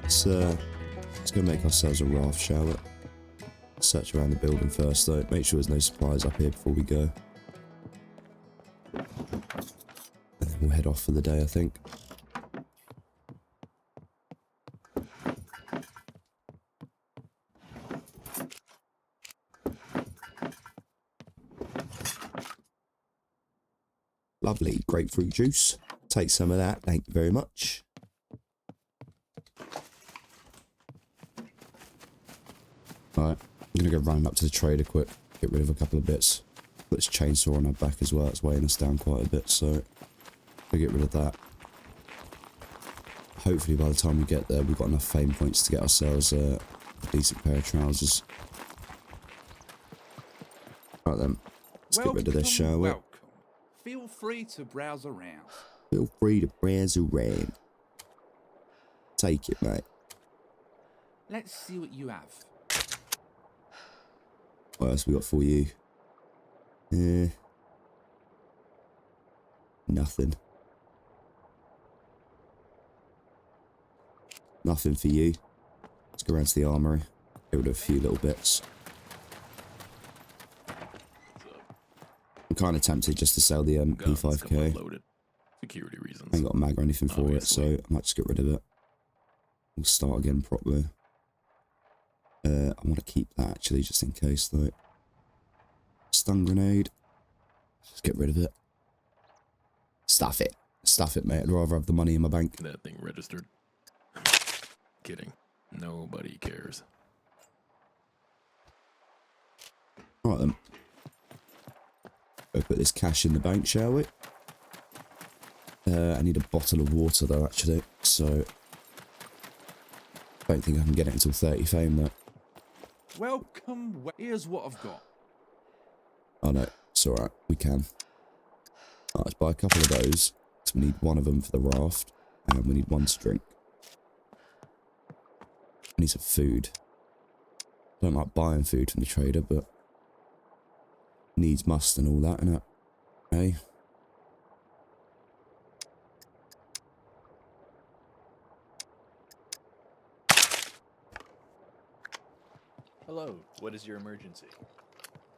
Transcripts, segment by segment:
Let's go make ourselves a raft, shall we? Search around the building first though, make sure there's no supplies up here before we go. And then we'll head off for the day, I think. Lovely grapefruit juice. Take some of that, thank you very much. Right, I'm gonna go run up to the trader quick, get rid of a couple of bits. Put this chainsaw on our back as well, it's weighing us down quite a bit, so I'll get rid of that. Hopefully by the time we get there, we've got enough fame points to get ourselves a decent pair of trousers. Right then, let's get rid of this, shall we? Feel free to browse around. Feel free to browse around. Take it, mate. Let's see what you have. What else we got for you? Nothing. Nothing for you. Let's go around to the armory. Get rid of a few little bits. I'm kind of tempted just to sell the P5K. Security reasons. I ain't got a mag or anything for it, so I might just get rid of it. We'll start again properly. I want to keep that actually, just in case though. Stun grenade. Just get rid of it. Stuff it. Stuff it, mate. I'd rather have the money in my bank. That thing registered. Kidding. Nobody cares. Right then. Go put this cash in the bank, shall we? I need a bottle of water though, actually, so don't think I can get it until 30 fame though. Welcome. Here's what I've got. Oh no, it's alright, we can. Right, let's buy a couple of those, so we need one of them for the raft, and we need one to drink. I need some food. I don't like buying food from the trader, but needs must and all that, innit? Hey? Hello, what is your emergency?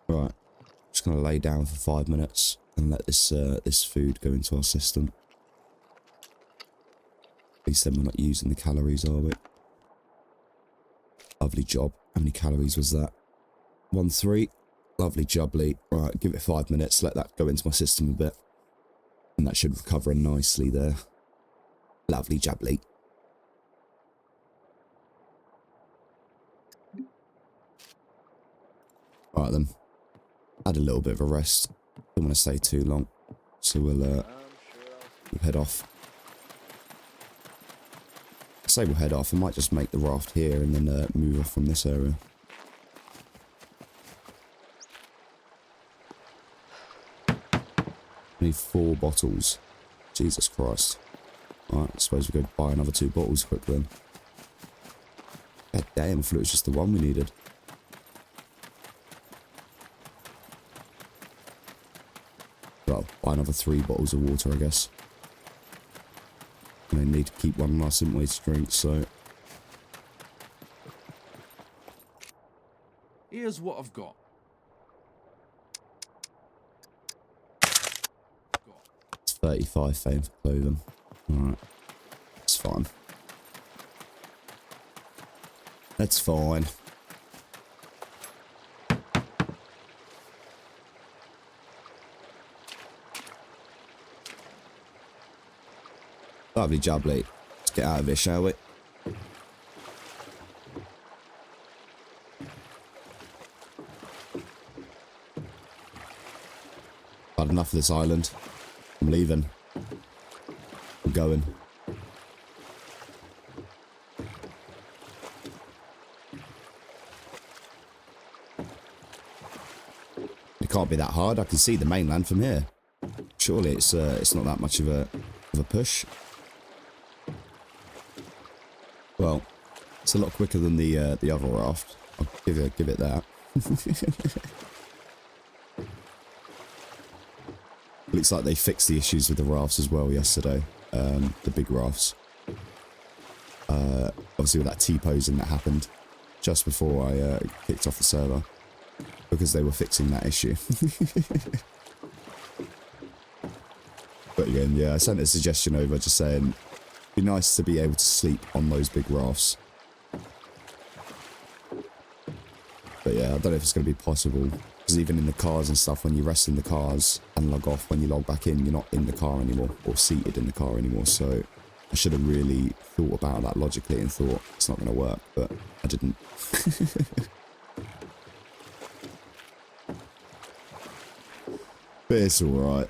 Right, just gonna lay down for 5 minutes and let this this food go into our system. At least then we're not using the calories, are we? Lovely job. How many calories was that? 1-3. Lovely jubbly. Right, give it 5 minutes, let that go into my system a bit. And that should recover nicely there. Lovely jubbly. Right then. Had a little bit of a rest. Don't want to stay too long. So we'll head off. I say we'll head off. I might just make the raft here and then move off from this area. I need 4 bottles. Jesus Christ. Alright, I suppose we go buy another 2 bottles quick then. God damn, I thought it was just the one we needed. Well, buy another 3 bottles of water, I guess. And I need to keep one last in way to drink, so... Here's what I've got. It's 35 fame for clothing. Alright. It's fine. That's fine. Lovely jubbly. Let's get out of here, shall we? Had enough of this island. I'm leaving. I'm going. It can't be that hard. I can see the mainland from here. Surely it's not that much of a push. Well, it's a lot quicker than the other raft. I'll give it that. Looks like they fixed the issues with the rafts as well yesterday. The big rafts. Obviously with that T-posing that happened just before I kicked off the server. Because they were fixing that issue. But again, yeah, I sent a suggestion over just saying, it'd be nice to be able to sleep on those big rafts. But yeah, I don't know if it's going to be possible. Because even in the cars and stuff, when you rest in the cars and log off, when you log back in, you're not in the car anymore. Or seated in the car anymore. So I should have really thought about that logically and thought, it's not going to work. But I didn't. But it's alright.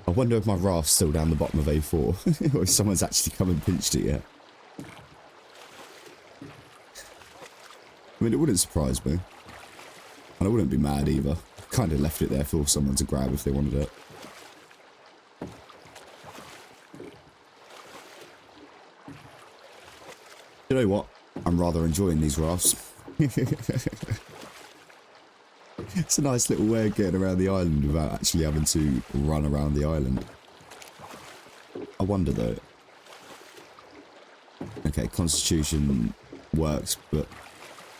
I wonder if my raft's still down the bottom of A4, or if someone's actually come and pinched it yet. I mean, it wouldn't surprise me. And I wouldn't be mad either. Kind of left it there for someone to grab if they wanted it. You know what? I'm rather enjoying these rafts. It's a nice little way of getting around the island without actually having to run around the island. I wonder though. Okay, Constitution works, but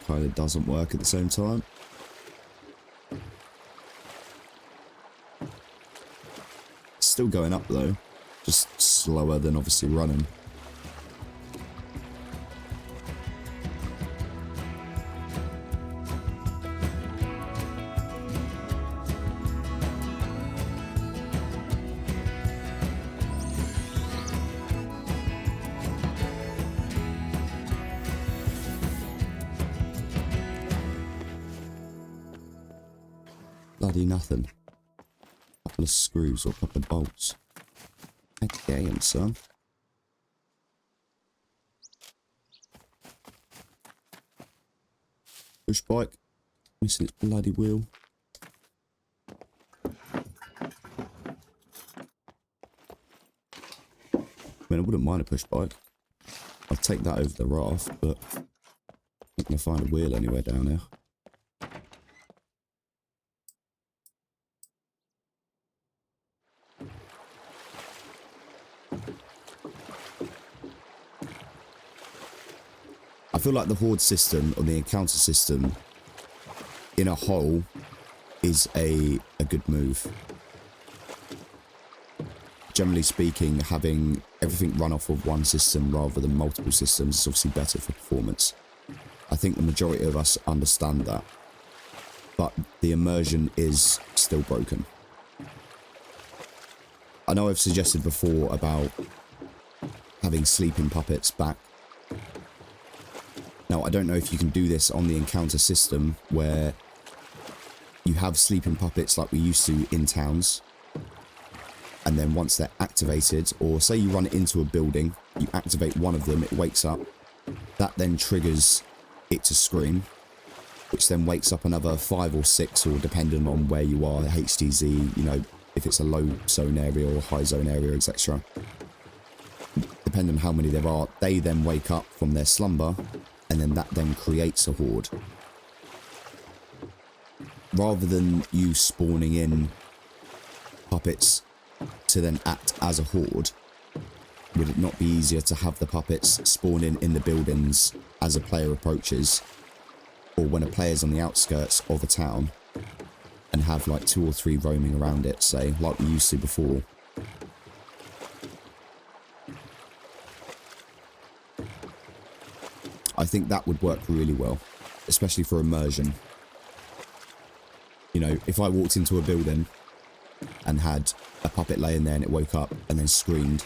kind of doesn't work at the same time. Still going up though, just slower than obviously running. Bloody nothing. Couple of screws or a couple of bolts. Damn, son. Push bike. Missing its bloody wheel. I mean, I wouldn't mind a push bike. I'd take that over the raft, but I'm not going to find a wheel anywhere down there. I feel like the horde system or the encounter system in a whole is a good move. Generally speaking, having everything run off of one system rather than multiple systems is obviously better for performance. I think the majority of us understand that, but the immersion is still broken. I know I've suggested before about having sleeping puppets back. Now, I don't know if you can do this on the encounter system where you have sleeping puppets like we used to in towns. And then once they're activated, or say you run it into a building, you activate one of them, it wakes up. That then triggers it to scream, which then wakes up another 5 or 6, or depending on where you are, HDZ, you know, if it's a low zone area or high zone area, etc. Depending on how many there are, they then wake up from their slumber. And then that then creates a horde. Rather than you spawning in puppets to then act as a horde, would it not be easier to have the puppets spawn in the buildings as a player approaches, or when a player's on the outskirts of a town, and have like 2 or 3 roaming around it, say, like we used to before? I think that would work really well, especially for immersion. You know, if I walked into a building and had a puppet laying there and it woke up and then screamed,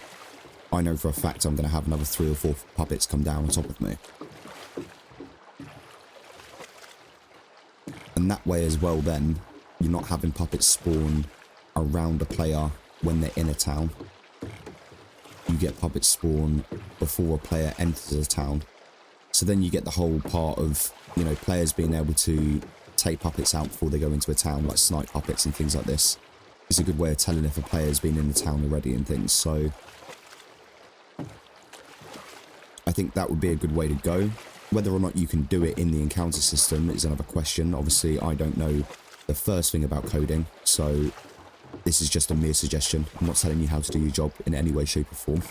I know for a fact I'm going to have another 3 or 4 puppets come down on top of me. And that way as well then, you're not having puppets spawn around a player when they're in a town. You get puppets spawn before a player enters a town. So then you get the whole part of, you know, players being able to take puppets out before they go into a town, like snipe puppets and things like this. It's a good way of telling if a player's been in the town already and things, so I think that would be a good way to go. Whether or not you can do it in the encounter system is another question. Obviously, I don't know the first thing about coding, so this is just a mere suggestion. I'm not telling you how to do your job in any way, shape or form.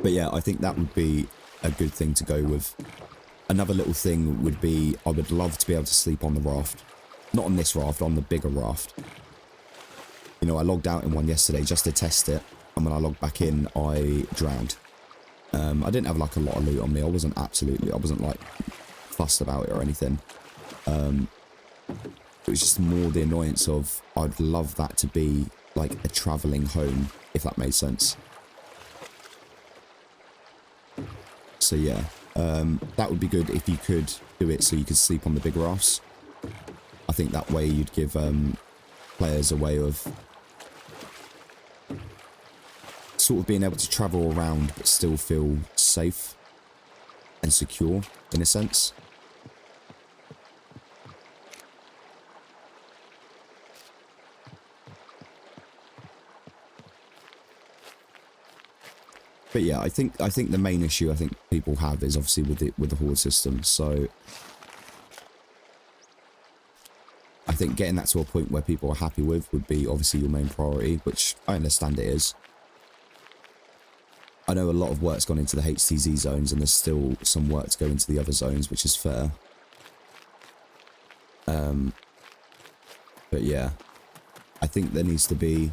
But yeah, I think that would be a good thing to go with. Another little thing would be, I would love to be able to sleep on the raft. Not on this raft, on the bigger raft. You know, I logged out in one yesterday just to test it, and when I logged back in, I drowned. I didn't have like a lot of loot on me. I wasn't like fussed about it or anything. It was just more the annoyance of, I'd love that to be like a travelling home, if that made sense. So yeah, that would be good if you could do it so you could sleep on the big rafts. I think that way you'd give players a way of sort of being able to travel around but still feel safe and secure in a sense. But yeah, I think the main issue I think people have is obviously with the horde system. So I think getting that to a point where people are happy with would be obviously your main priority, which I understand it is. I know a lot of work's gone into the HTZ zones, and there's still some work to go into the other zones, which is fair. But yeah, I think there needs to be,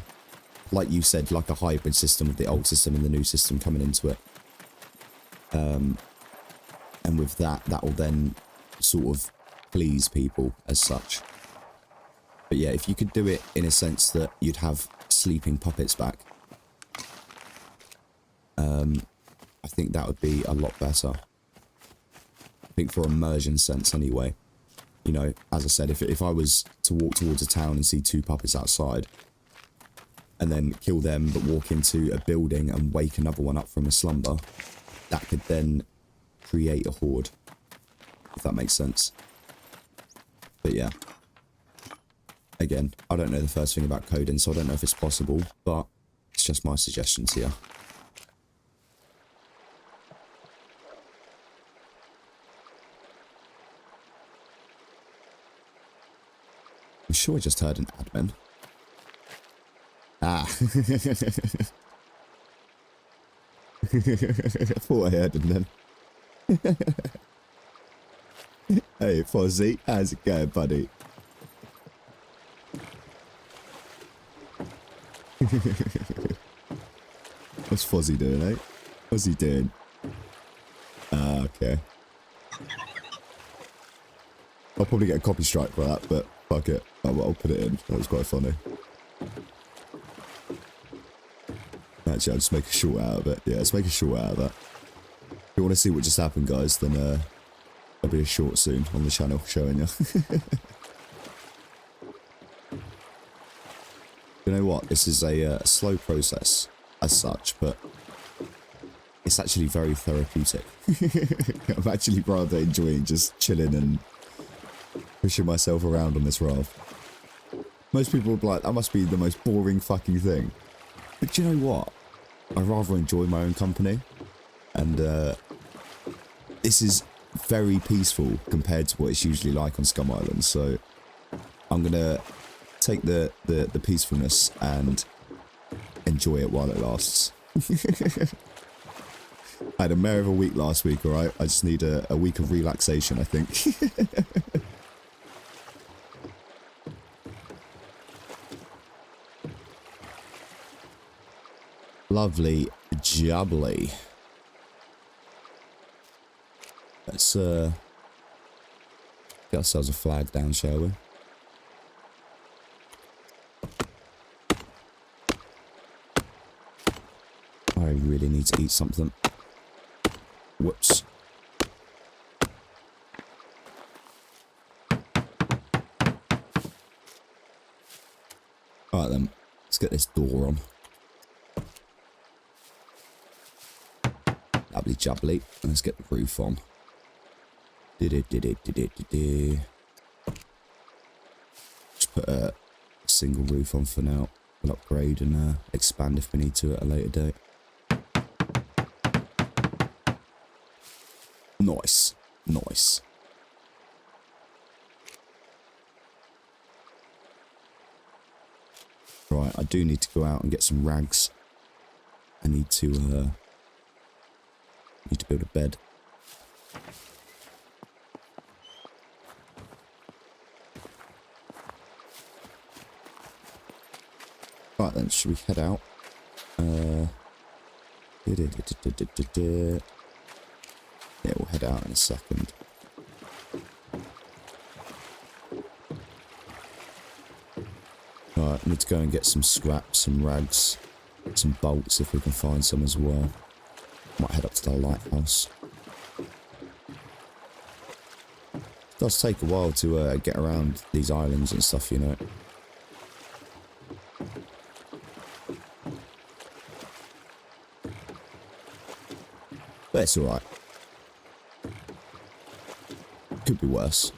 like you said, like a hybrid system with the old system and the new system coming into it. And with that, that will then sort of please people as such. But yeah, if you could do it in a sense that you'd have sleeping puppets back, I think that would be a lot better. I think for immersion sense anyway. You know, as I said, if I was to walk towards a town and see 2 puppets outside, and then kill them but walk into a building and wake another one up from a slumber, that could then create a horde, if that makes sense. But yeah, again, I don't know the first thing about coding, so I don't know if it's possible, but it's just my suggestions here. I'm sure I just heard an admin. Ah. I thought I heard him then. Hey, Fozzie, how's it going, buddy? What's Fozzie doing, eh? What's he doing? Ah, okay. I'll probably get a copy strike for that, but fuck it. I'll put it in. That was quite funny. Actually, I'll just make a short out of it. Yeah, let's make a short out of that. If you want to see what just happened, guys, then there'll be a short soon on the channel showing you. You know what? This is a slow process as such, but it's actually very therapeutic. I'm actually rather enjoying just chilling and pushing myself around on this raft. Most people would be like, that must be the most boring fucking thing. But do you know what? I rather enjoy my own company. And this is very peaceful compared to what it's usually like on Scum Island. So I'm going to take the peacefulness and enjoy it while it lasts. I had a mare of a week last week, alright? I just need a week of relaxation, I think. Lovely jubbly. Let's get ourselves a flag down, shall we? I really need to eat something. Whoops. Alright then, let's get this door on. Lovely jubbly. And let's get the roof on. Just put a single roof on for now. We'll upgrade and expand if we need to at a later date. Nice. Nice. Right, I do need to go out and get some rags. I need to build a bed. Right then, should we head out? Yeah, we'll head out in a second. Right, I need to go and get some scraps, some rags, some bolts if we can find some as well. Might head up to the lighthouse. It does take a while to get around these islands and stuff, you know. But it's alright. Could be worse.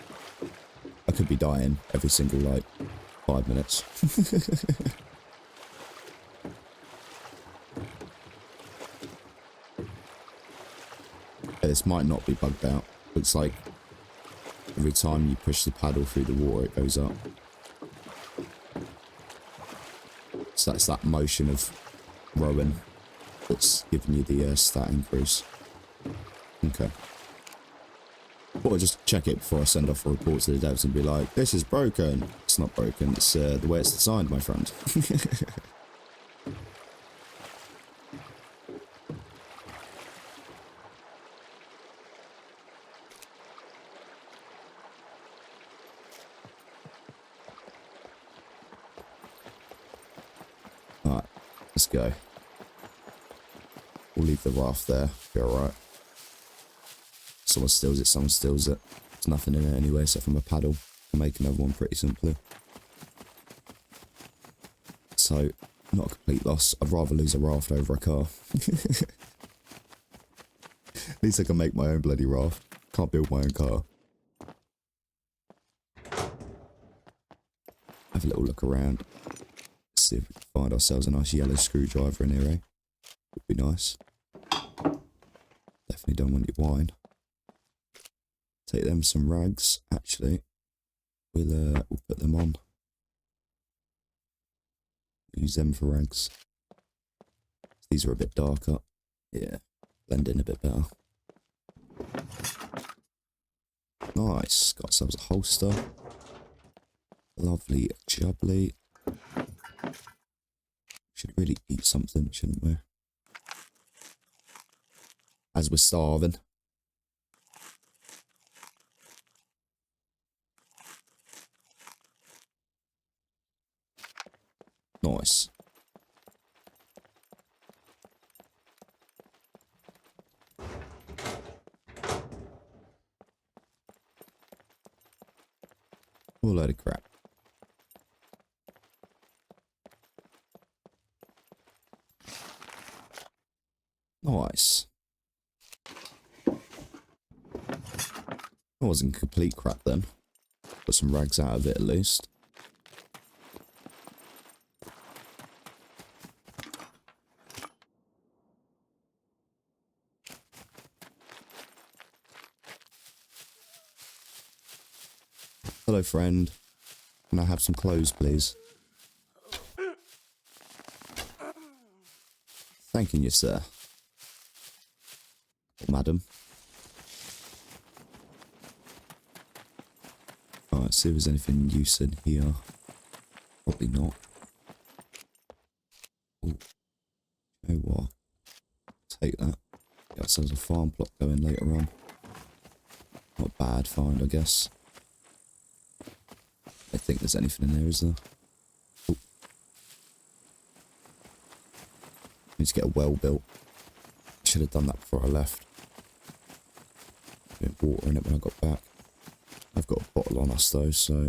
I could be dying every single, like, 5 minutes. This might not be bugged out. Looks like every time you push the paddle through the water, it goes up. So that's that motion of rowing that's giving you the stat increase. Okay. Thought I'd just check it before I send off a report to the devs and be like, this is broken. It's not broken, it's the way it's designed, my friend. Alright, let's go. We'll leave the raft there, be alright. Someone steals it, someone steals it. There's nothing in it anyway except from a paddle. I'll make another one pretty simply. So, not a complete loss. I'd rather lose a raft over a car. At least I can make my own bloody raft. Can't build my own car. Have a little look around. See if we can find ourselves a nice yellow screwdriver in here, eh? Would be nice. Definitely don't want your wine. Take them some rags, actually. We'll put them on. Use them for rags. These are a bit darker. Yeah, blend in a bit better. Nice, got ourselves a holster. Lovely jubbly. Should really eat something, shouldn't we? As we're starving. Nice. All a load of crap. Nice. That wasn't complete crap then. Got some rags out of it at least. Hello, friend. Can I have some clothes, please? Thanking you, sir. Or madam. Alright, see if there's anything use in here. Probably not. Oh. You know what? Take that. Get ourselves a farm plot going later on. Not a bad find, I guess. I don't think there's anything in there, is there? Oh. Need to get a well built. Should have done that before I left. Bit of water in it when I got back. I've got a bottle on us though, so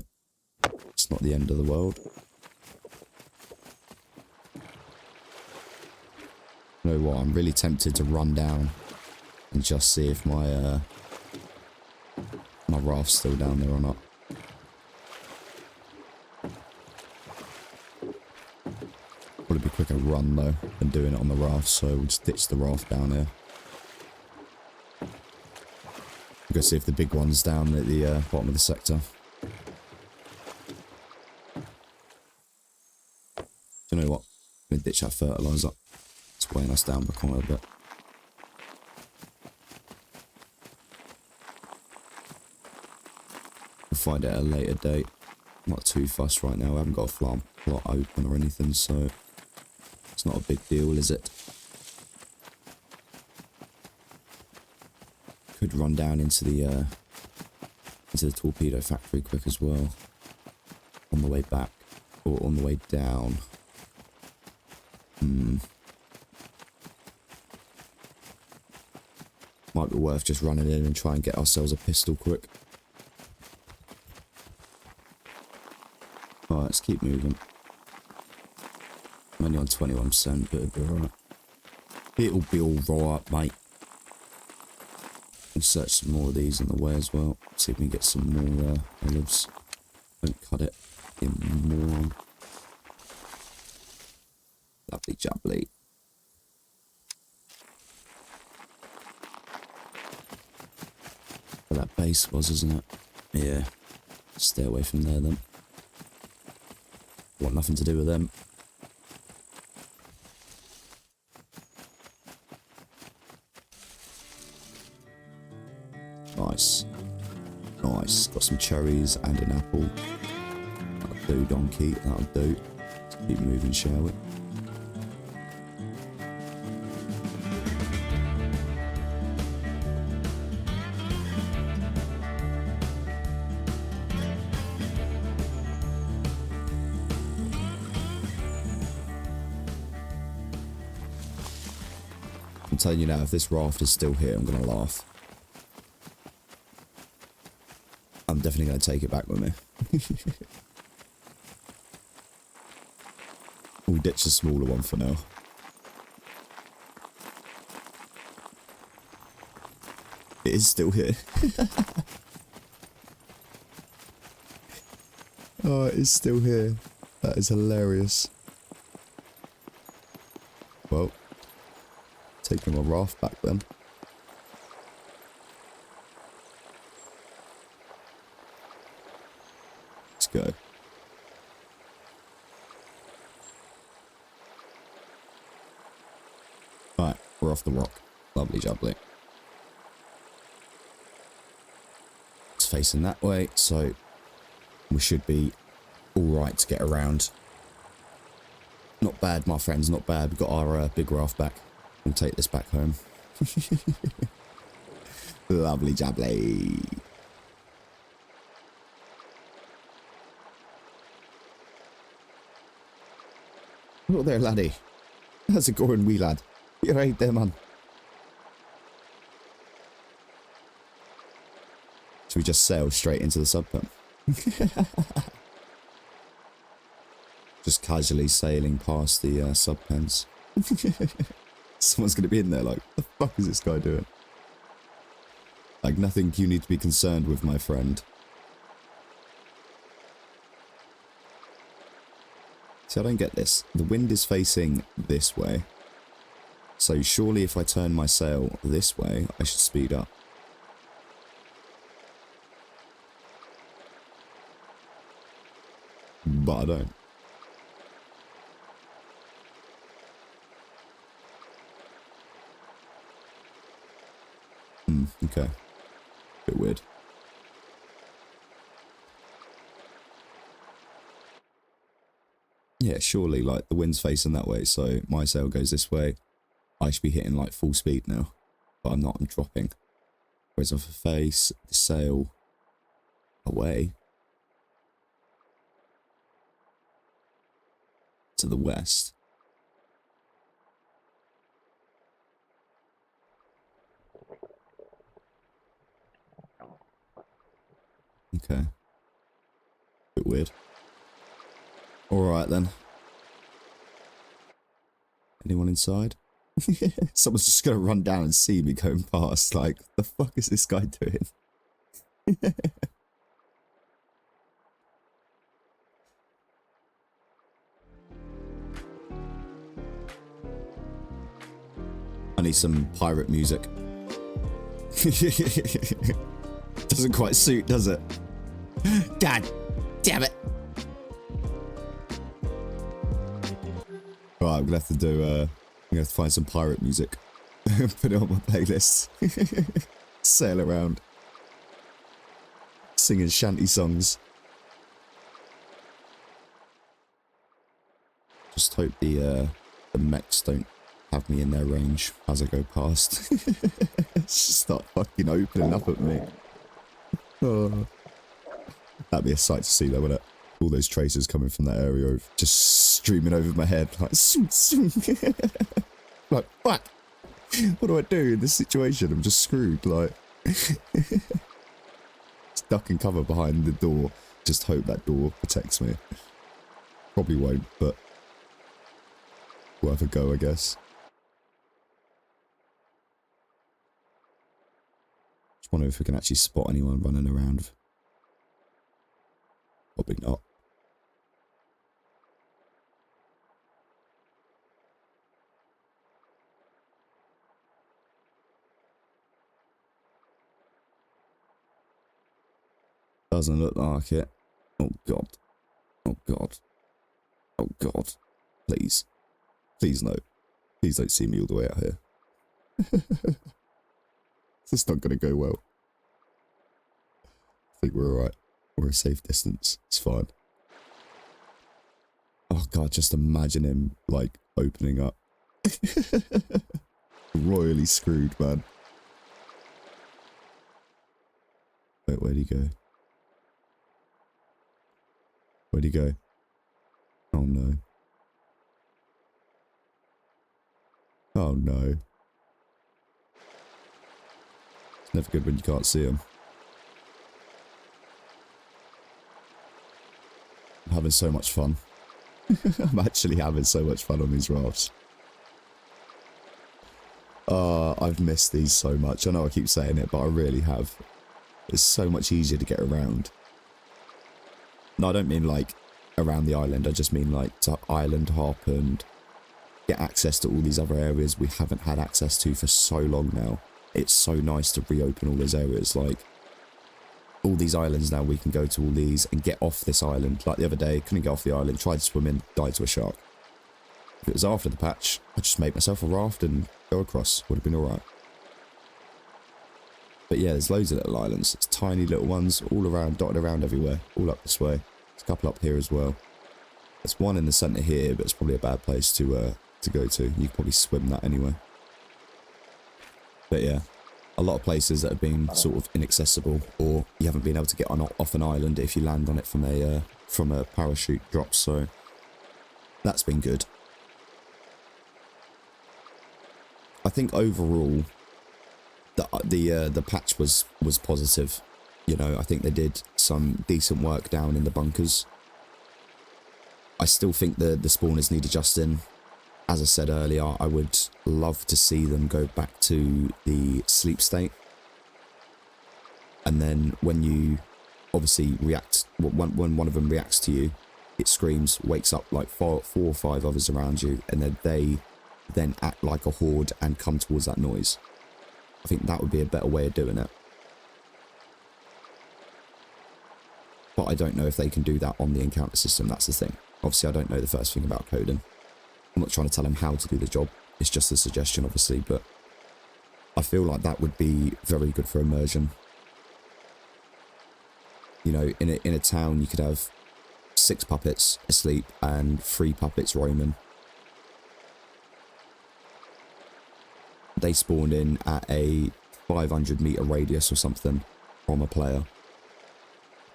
it's not the end of the world. You know what? I'm really tempted to run down and just see if my my raft's still down there or not. Probably be quicker run though than doing it on the raft, so we'll just ditch the raft down here. Go see if the big one's down at the bottom of the sector. Gonna ditch that fertilizer. It's weighing us down by quite a bit. We'll find it at a later date. I'm not too fussed right now. I haven't got a plot open or anything, so it's not a big deal, is it? Could run down into the torpedo factory quick as well. On the way back or on the way down. Might be worth just running in and try and get ourselves a pistol quick. Alright, let's keep moving. I'm only on 21%, but it'll be alright. It'll be alright, mate. We'll search some more of these on the way as well. See if we can get some more olives. Don't cut it. In more. Lovely jubbly. Where that base was, isn't it? Yeah. Stay away from there then. Want nothing to do with them. Nice. Nice. Got some cherries and an apple. That'll do, donkey. That'll do. Let's keep moving, shall we? I'm telling you now, if this raft is still here, I'm going to laugh. I'm definitely going to take it back with me. We'll ditch the smaller one for now. It is still here. Oh, it is still here. That is hilarious. Well, taking my raft back then. Let's go. Right, we're off the rock. Lovely jubbly. It's facing that way, so we should be alright to get around. Not bad, my friends, not bad. We've got our big raft back. We'll take this back home. Lovely jubbly. Look there, laddie. How's it going, wee lad? You're right there, man. Should we just sail straight into the subpen? Just casually sailing past the subpens. Someone's going to be in there like, what the fuck is this guy doing? Like, nothing you need to be concerned with, my friend. See, I don't get this. The wind is facing this way. So surely if I turn my sail this way, I should speed up. But I don't. Okay. Bit weird. Yeah, surely, like, the wind's facing that way, so my sail goes this way. I should be hitting, like, full speed now. But I'm not, I'm dropping. Whereas if I face the sail away to the west. Okay. Bit weird. Alright then. Anyone inside? Someone's just gonna run down and see me going past. Like, the fuck is this guy doing? I need some pirate music. Doesn't quite suit, does it? God damn it. Right, I'm gonna have to do, I'm gonna have to find some pirate music. Put it on my playlist. Sail around. Singing shanty songs. Just hope the mechs don't have me in their range as I go past. Just start fucking opening up at me. Oh. That'd be a sight to see though, wouldn't it? All those tracers coming from that area, just streaming over my head, like, like, fuck! What do I do in this situation? I'm just screwed, like. Just duck and cover behind the door. Just hope that door protects me. Probably won't, but we'll have a go, I guess. Just wonder if we can actually spot anyone running around. Probably not. Doesn't look like it. Oh god. Oh god. Oh god. Please. Please no. Please don't see me all the way out here. This is not going to go well. I think we're alright. We're a safe distance. It's fine. Oh god, just imagine him, like, opening up. Royally screwed, man. Wait, where'd he go? Where'd he go? Oh no. Oh no. It's never good when you can't see him. I'm having so much fun. I'm actually having so much fun on these rafts. I've missed these so much. I know I keep saying it, but I really have. It's so much easier to get around. No, I don't mean like around the island. I just mean like to island hop and get access to all these other areas we haven't had access to for so long now. It's so nice to reopen all those areas. Like all these islands now, we can go to all these and get off this island. Like the other day, couldn't get off the island, tried to swim in, died to a shark. If it was after the patch, I just made myself a raft and go across. Would have been alright. But yeah, there's loads of little islands. It's tiny little ones all around, dotted around everywhere. All up this way. There's a couple up here as well. There's one in the centre here, but it's probably a bad place to go to. You could probably swim that anyway. But yeah, a lot of places that have been sort of inaccessible, or you haven't been able to get on off an island if you land on it from a parachute drop. So that's been good. I think overall, the patch was positive. You know, I think they did some decent work down in the bunkers. I still think the spawners need adjusting. As I said earlier, I would love to see them go back to the sleep state. And then when you obviously react, when one of them reacts to you, it screams, wakes up like four or five others around you, and then they then act like a horde and come towards that noise. I think that would be a better way of doing it. But I don't know if they can do that on the encounter system, that's the thing. Obviously, I don't know the first thing about coding. I'm not trying to tell him how to do the job. It's just a suggestion, obviously, but I feel like that would be very good for immersion. You know, in a town, you could have 6 puppets asleep and 3 puppets roaming. They spawn in at a 500-meter radius or something from a player.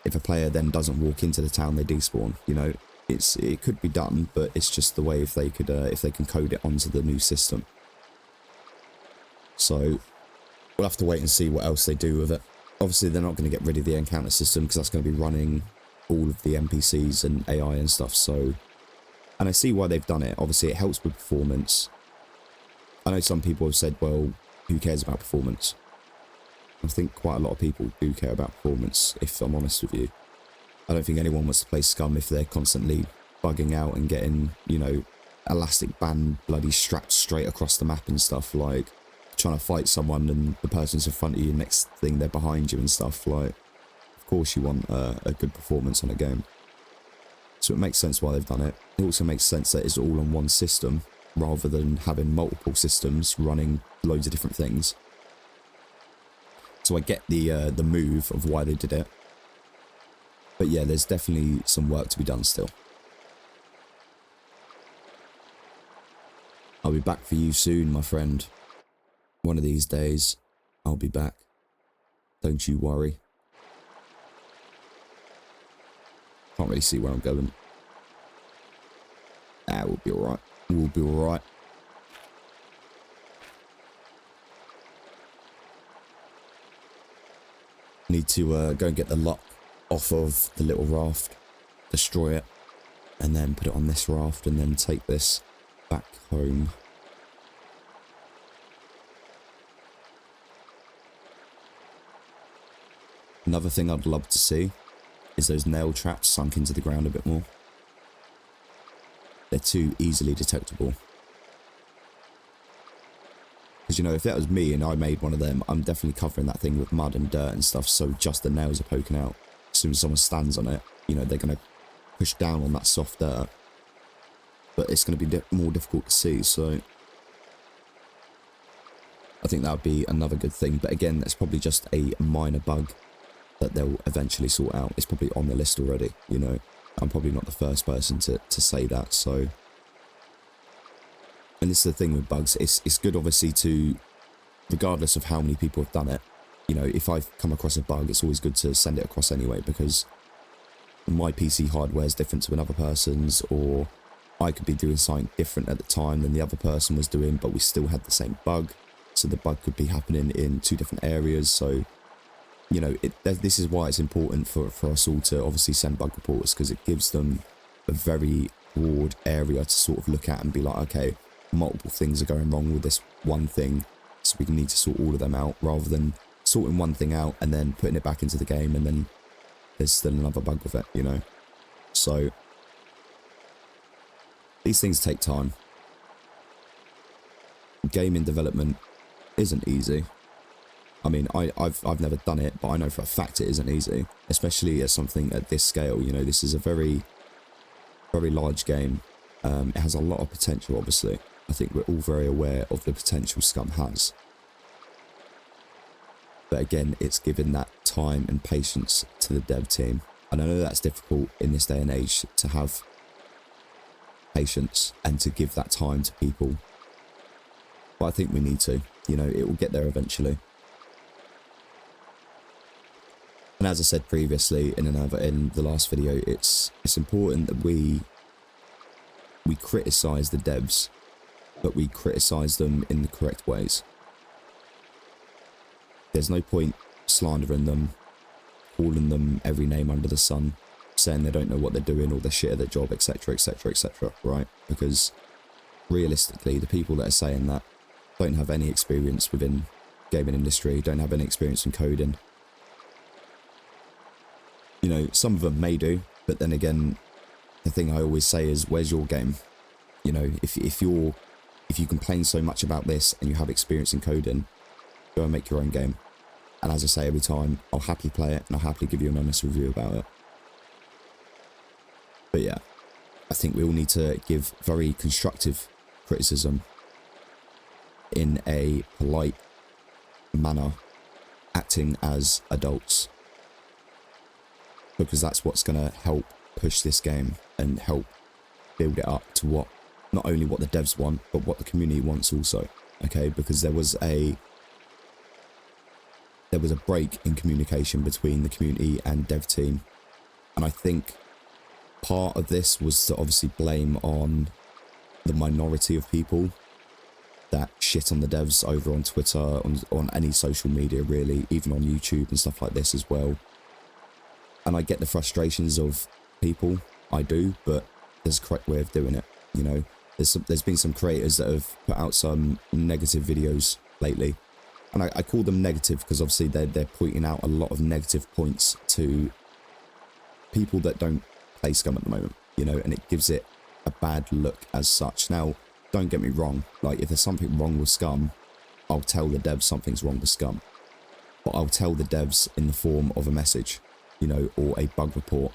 If a player then doesn't walk into the town, they despawn. You know, it could be done, but it's just the way if they can code it onto the new system. So we'll have to wait and see what else they do with it. Obviously, they're not going to get rid of the encounter system because that's going to be running all of the NPCs and AI and stuff. So, and I see why they've done it. Obviously, it helps with performance. I know some people have said, well, who cares about performance? I think quite a lot of people do care about performance, if I'm honest with you. I don't think anyone wants to play Scum if they're constantly bugging out and getting, you know, elastic band bloody strapped straight across the map and stuff, like trying to fight someone and the person's in front of you, next thing they're behind you and stuff. Like, of course you want a good performance on a game. So it makes sense why they've done it. It also makes sense that it's all on one system rather than having multiple systems running loads of different things. So I get the move of why they did it. But yeah, there's definitely some work to be done still. I'll be back for you soon, my friend. One of these days, I'll be back. Don't you worry. Can't really see where I'm going. Ah, we'll be alright. We'll be alright. Need to go and get the lock off of the little raft, destroy it, and then put it on this raft, and then take this back home. Another thing I'd love to see is those nail traps sunk into the ground a bit more. They're too easily detectable. Because, you know, if that was me and I made one of them, I'm definitely covering that thing with mud and dirt and stuff, so just the nails are poking out. As soon as someone stands on it, you know, they're going to push down on that soft dirt. But it's going to be more difficult to see, so I think that would be another good thing. But again, that's probably just a minor bug that they'll eventually sort out. It's probably on the list already, you know. I'm probably not the first person to say that, so. And this is the thing with bugs, it's good obviously to, regardless of how many people have done it, you know, if I've come across a bug, it's always good to send it across anyway, because my PC hardware is different to another person's, or I could be doing something different at the time than the other person was doing, but we still had the same bug, so the bug could be happening in two different areas, so, you know, this is why it's important for us all to obviously send bug reports, because it gives them a very broad area to sort of look at and be like, okay, multiple things are going wrong with this one thing, so we need to sort all of them out, rather than sorting one thing out and then putting it back into the game and then there's still another bug with it, you know. So these things take time. Gaming development isn't easy. I mean, I've never done it, but I know for a fact it isn't easy, especially at something at this scale. You know, this is a very, very large game. It has a lot of potential, obviously. I think we're all very aware of the potential Scum has. But again, it's given that time and patience to the dev team. And I know that's difficult in this day and age to have patience and to give that time to people. But I think we need to, you know, it will get there eventually. And as I said previously in the last video, it's important that we criticize the devs, but we criticize them in the correct ways. There's no point slandering them, calling them every name under the sun, saying they don't know what they're doing or they're shit at their job, etc, etc, etc, right? Because realistically, the people that are saying that don't have any experience within gaming industry, don't have any experience in coding. You know, some of them may do, but then again, the thing I always say is, where's your game? You know, if you complain so much about this and you have experience in coding, go and make your own game. And as I say every time, I'll happily play it and I'll happily give you an honest review about it. But yeah, I think we all need to give very constructive criticism in a polite manner, acting as adults. Because that's what's going to help push this game and help build it up to what, not only what the devs want, but what the community wants also. Okay, because there was a break in communication between the community and dev team. And I think part of this was to obviously blame on the minority of people that shit on the devs over on Twitter, on any social media really, even on YouTube and stuff like this as well. And I get the frustrations of people, I do, but there's a correct way of doing it, you know. There's been some creators that have put out some negative videos lately. And I call them negative because obviously they're pointing out a lot of negative points to people that don't play Scum at the moment, you know, and it gives it a bad look as such. Now, don't get me wrong, like if there's something wrong with Scum, I'll tell the devs something's wrong with Scum. But I'll tell the devs in the form of a message, you know, or a bug report,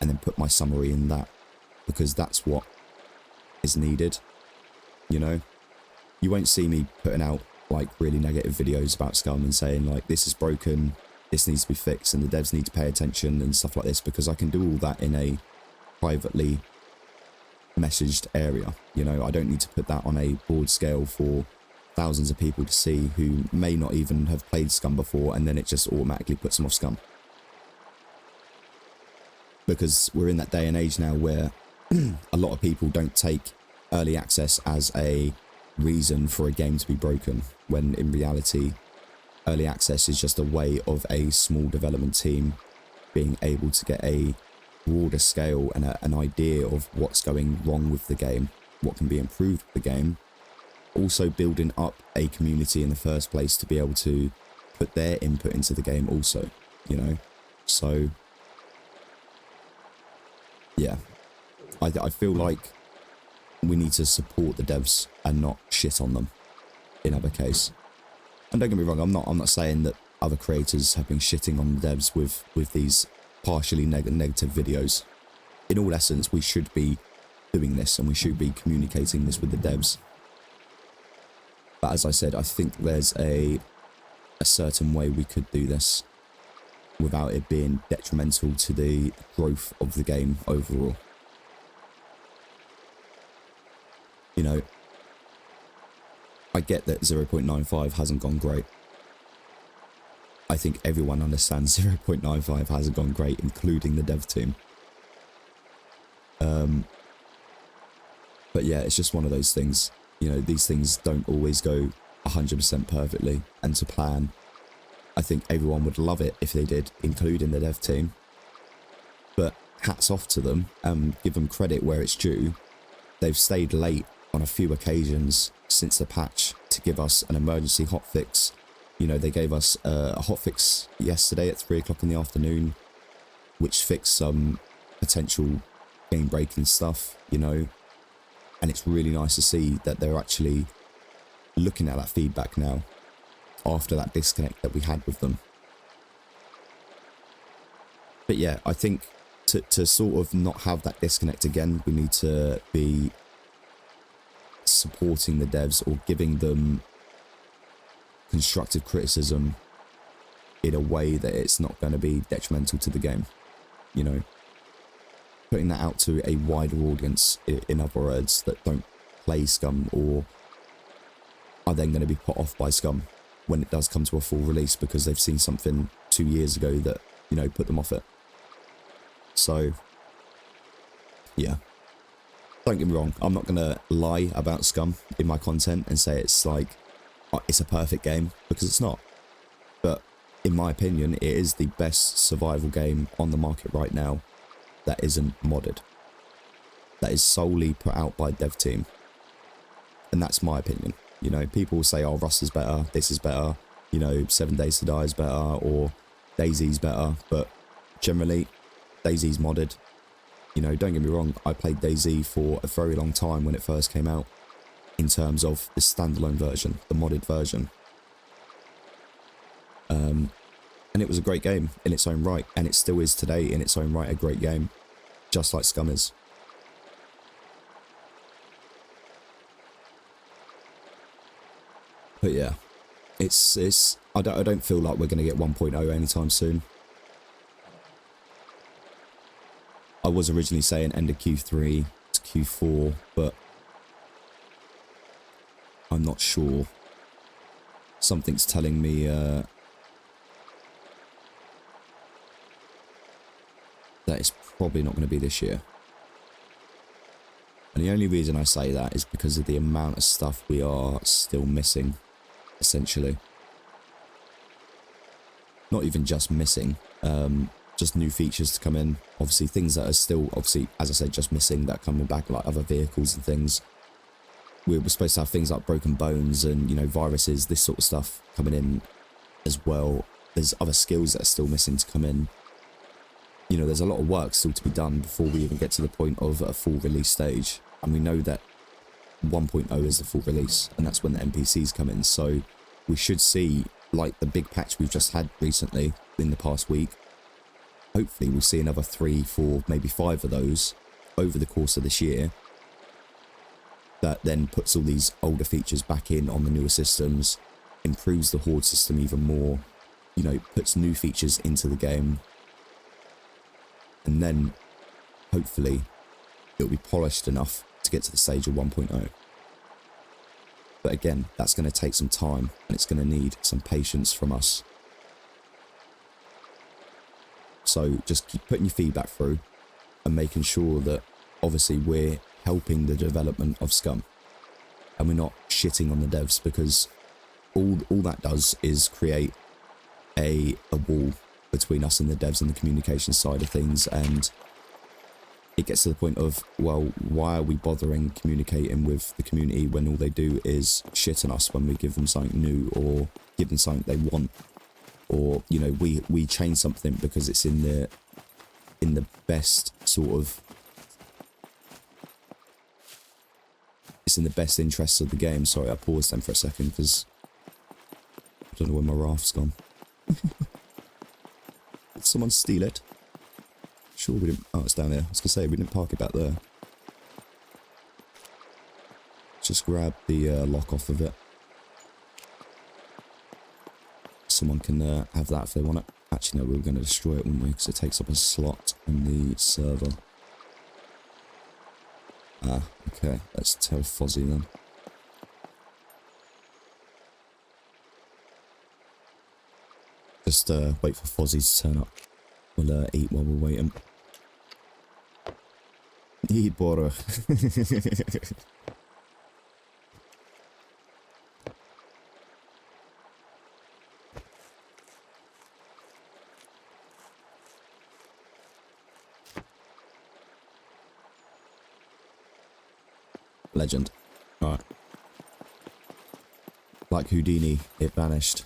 and then put my summary in that, because that's what is needed, you know? You won't see me putting out like really negative videos about Scum and saying like this is broken, this needs to be fixed and the devs need to pay attention and stuff like this, because I can do all that in a privately messaged area. You know, I don't need to put that on a broad scale for thousands of people to see who may not even have played Scum before, and then it just automatically puts them off Scum. Because we're in that day and age now where a lot of people don't take early access as a reason for a game to be broken, when in reality early access is just a way of a small development team being able to get a broader scale and an idea of what's going wrong with the game, what can be improved with the game, also building up a community in the first place to be able to put their input into the game also, you know. So yeah, I feel like we need to support the devs and not shit on them in other case. And don't get me wrong, I'm not saying that other creators have been shitting on the devs with these partially negative videos. In all essence, we should be doing this and we should be communicating this with the devs. But as I said, I think there's a certain way we could do this without it being detrimental to the growth of the game overall. You know, I get that 0.95 hasn't gone great. I think everyone understands 0.95 hasn't gone great, including the dev team. But yeah, it's just one of those things. You know, these things don't always go 100% perfectly and to plan. I think everyone would love it if they did, including the dev team. But hats off to them, give them credit where it's due. They've stayed late on a few occasions since the patch to give us an emergency hotfix. You know, they gave us a hotfix yesterday at 3 o'clock in the afternoon, which fixed some potential game-breaking stuff, you know. And it's really nice to see that they're actually looking at that feedback now, after that disconnect that we had with them. But yeah, I think to sort of not have that disconnect again, we need to be supporting the devs or giving them constructive criticism in a way that it's not going to be detrimental to the game, you know, putting that out to a wider audience, in other words, that don't play Scum or are then going to be put off by Scum when it does come to a full release because they've seen something 2 years ago that, you know, put them off it. So yeah, don't get me wrong, I'm not going to lie about Scum in my content and say it's like, it's a perfect game, because it's not. But in my opinion, it is the best survival game on the market right now that isn't modded. That is solely put out by dev team. And that's my opinion. You know, people will say, oh, Rust is better, this is better, you know, 7 Days to Die is better, or DayZ's better, but generally, DayZ's modded. You know, don't get me wrong, I played DayZ for a very long time when it first came out, in terms of the standalone version, the modded version. And it was a great game in its own right, and it still is today in its own right a great game, just like Scum is. But yeah, I don't feel like we're going to get 1.0 anytime soon. I was originally saying end of Q3 to Q4, but I'm not sure. Something's telling me that it's probably not going to be this year. And the only reason I say that is because of the amount of stuff we are still missing, essentially. Not even just missing, just new features to come in. Obviously, things that are still, obviously, as I said, just missing, that are coming back, like other vehicles and things. We're supposed to have things like broken bones and, you know, viruses, this sort of stuff coming in as well. There's other skills that are still missing to come in. You know, there's a lot of work still to be done before we even get to the point of a full release stage. And we know that 1.0 is the full release, and that's when the NPCs come in. So we should see, like the big patch we've just had recently in the past week, hopefully we'll see another 3, 4, maybe 5 of those over the course of this year that then puts all these older features back in on the newer systems, improves the horde system even more, you know, puts new features into the game, and then hopefully it'll be polished enough to get to the stage of 1.0. But again, that's going to take some time, and it's going to need some patience from us. So just keep putting your feedback through and making sure that obviously we're helping the development of Scum, and we're not shitting on the devs, because all that does is create a wall between us and the devs and the communication side of things, and it gets to the point of, well, why are we bothering communicating with the community when all they do is shit on us when we give them something new or give them something they want, or, you know, we change something because it's in the best sort of, it's in the best interests of the game. Sorry, I paused then for a second because I don't know where my raft's gone. Did someone steal it? Sure we didn't. Oh, it's down there. I was going to say, we didn't park it back there. Just grab the lock off of it. Someone can have that if they want it. Actually, no, we were going to destroy it, wouldn't we? Because it takes up a slot on the server. Ah, okay. Let's tell Fozzie then. Just wait for Fozzie to turn up. We'll eat while we're waiting. Eat, Bora. Legend. Alright. Like Houdini, it vanished.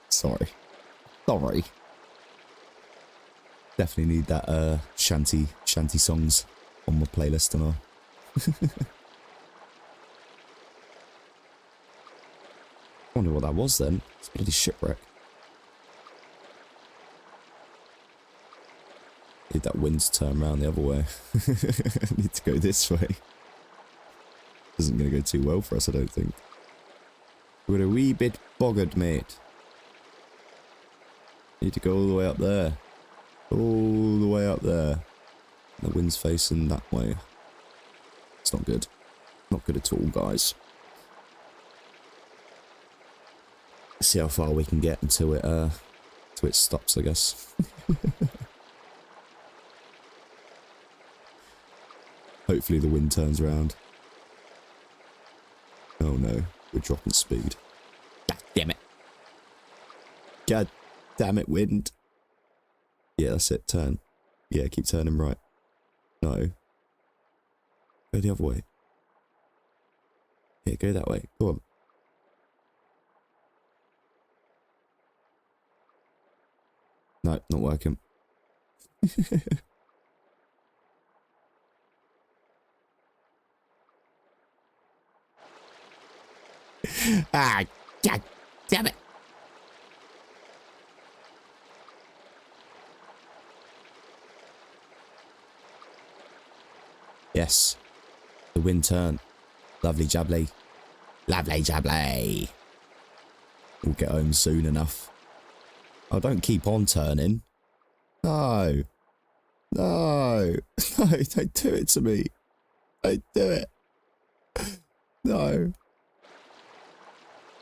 Sorry. Definitely need that shanty songs on my playlist and all. I wonder what that was then. It's a bloody shipwreck. Need that wind to turn around the other way. Need to go this way. Isn't going to go too well for us, I don't think. We're a wee bit bogged, mate. Need to go all the way up there. All the way up there. The wind's facing that way. It's not good. Not good at all, guys. Let's see how far we can get until it stops, I guess. Hopefully the wind turns around. Oh no, we're dropping speed. God damn it. God damn it, wind. Yeah, that's it, turn. Yeah, keep turning right. No. Go the other way. Yeah, go that way. Go on. No, not working. Ah, God damn it. Yes. The wind turned. Lovely jubbly. Lovely jubbly. We'll get home soon enough. Oh, don't keep on turning. No. No. No, don't do it to me. Don't do it. No.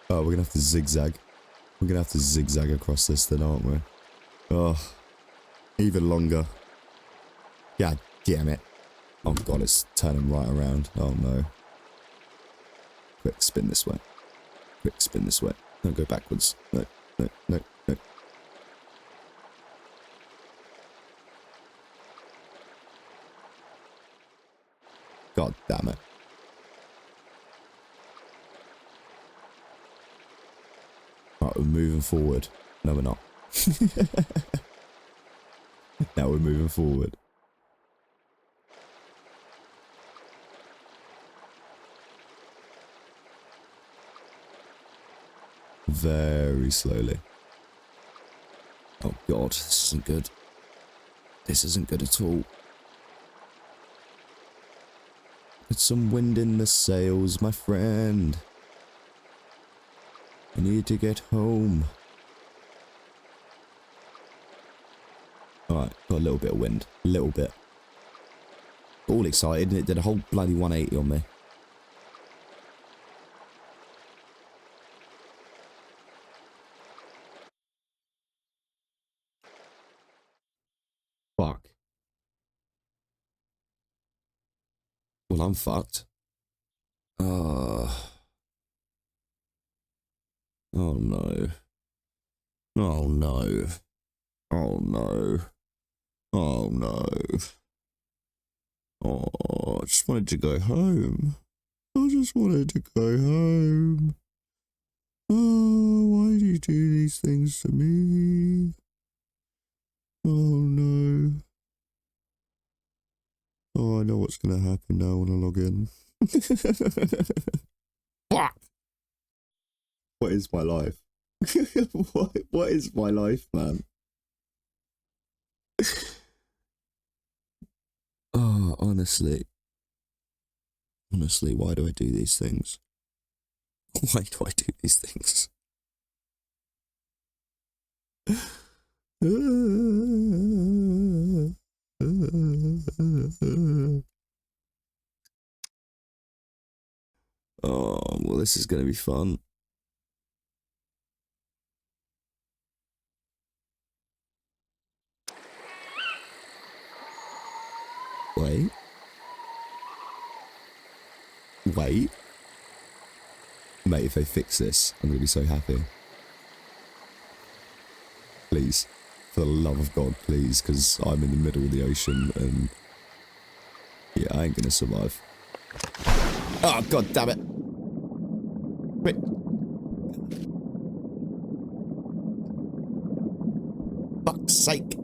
Oh, we're going to have to zigzag. We're going to have to zigzag across this then, aren't we? Oh. Even longer. God damn it. Oh god, it's turning right around. Oh no. Quick, spin this way. Quick, spin this way. No, go backwards. No, no, no, no. God damn it. Right, we're moving forward. No, we're not. Now we're moving forward. Very slowly. Oh god, this isn't good. This isn't good at all. Put some wind in the sails, my friend. I need to get home. Alright, got a little bit of wind. A little bit. All excited, and it did a whole bloody 180 on me. Fuck. Well, I'm fucked. Oh no. Oh no. Oh no. Oh no. Oh, I just wanted to go home. I just wanted to go home. Oh, why do you do these things to me? Oh no. Oh, I know what's going to happen now when I log in. Fuck! What is my life? What is my life, man? Oh, honestly. Honestly, why do I do these things? Why do I do these things? Oh, well, this is going to be fun. Wait. Wait. Mate, if they fix this, I'm going to be so happy. Please. For the love of God, please, because I'm in the middle of the ocean and... yeah, I ain't going to survive. Oh, God damn it. Wait. Fuck's sake.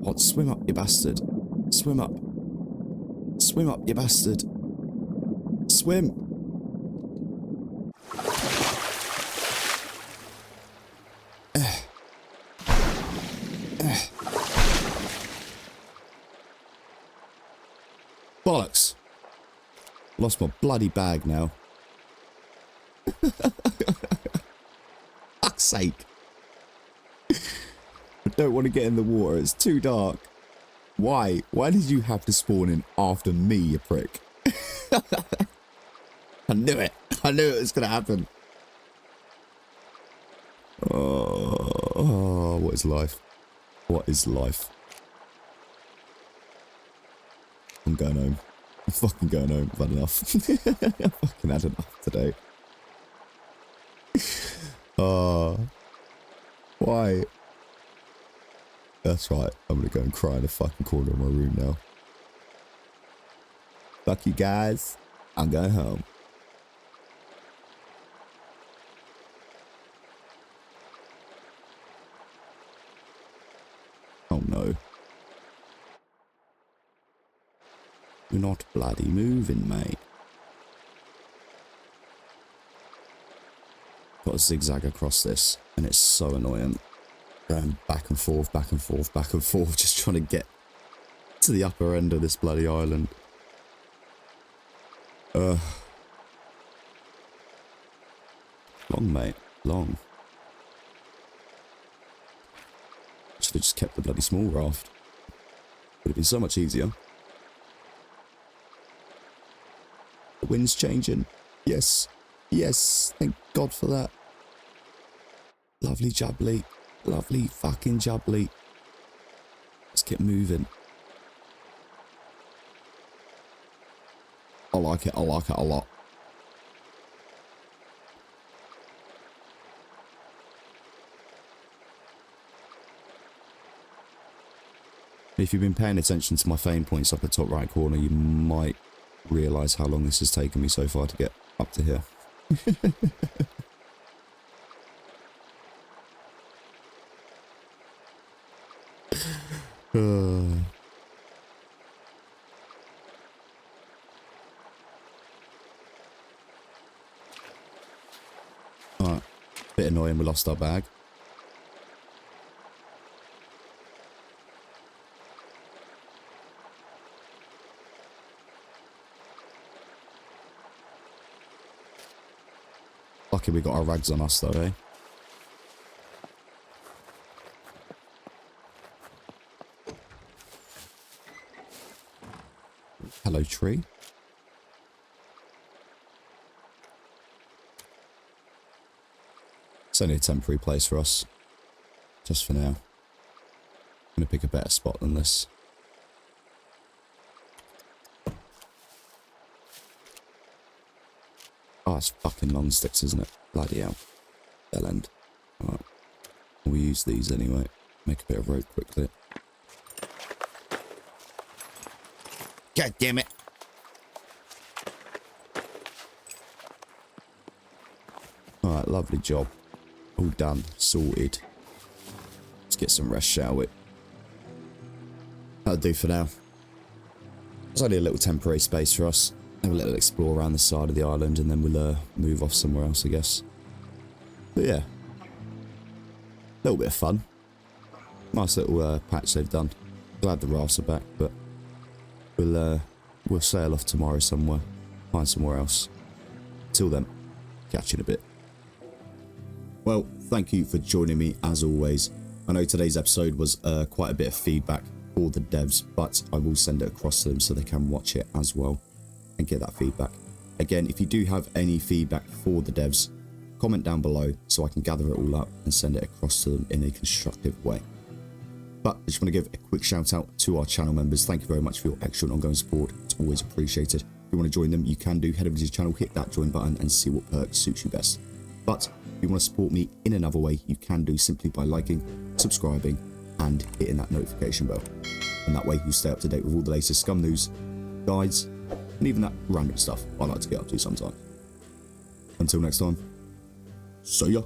Oh, swim up, you bastard. Swim up. Swim up, you bastard. Swim. Bollocks. Lost my bloody bag now. Fuck's sake. I don't want to get in the water. It's too dark. Why? Why did you have to spawn in after me, you prick? I knew it. I knew it was going to happen. Oh, what is life? What is life? I'm going home. I'm fucking going home. I've had enough. I've fucking had enough today. Why? That's right. I'm gonna go and cry in the fucking corner of my room now. Fuck you guys. I'm going home. Oh no. You're not bloody moving, mate. Got to zigzag across this, and it's so annoying. Going back and forth, back and forth, back and forth, just trying to get to the upper end of this bloody island. Long, mate. Long. Should have just kept the bloody small raft. Would have been so much easier. The wind's changing. Yes. Yes. Thank God for that. Lovely jubbly. Lovely fucking jubbly. Let's get moving. I like it. I like it a lot. If you've been paying attention to my fame points up the top right corner, you might realise how long this has taken me so far to get up to here. Alright. Bit annoying we lost our bag. Lucky we got our rags on us though, eh? Hello, tree. It's only a temporary place for us. Just for now. I'm gonna pick a better spot than this. Oh, it's fucking long sticks, isn't it? Bloody hell. Bell end. Alright. We'll use these anyway. Make a bit of rope quickly. God damn it. Alright, lovely job. All done. Sorted. Let's get some rest, shall we? That'll do for now. It's only a little temporary space for us. Have a little explore around the side of the island and then we'll move off somewhere else, I guess. But yeah. A little bit of fun. Nice little patch they've done. Glad the rafts are back, but we'll sail off tomorrow somewhere. Find somewhere else. Till then, catch you in a bit. Well, thank you for joining me as always. I know today's episode was quite a bit of feedback for the devs, but I will send it across to them so they can watch it as well and get that feedback. Again, if you do have any feedback for the devs, comment down below so I can gather it all up and send it across to them in a constructive way. But I just want to give a quick shout out to our channel members. Thank you very much for your excellent ongoing support. It's always appreciated. If you want to join them, you can do. Head over to the channel, hit that join button and see what perks suits you best. But if you want to support me in another way, you can do simply by liking, subscribing and hitting that notification bell. And that way you stay up to date with all the latest Scum news, guides, and even that random stuff I like to get up to sometimes. Until next time, see ya.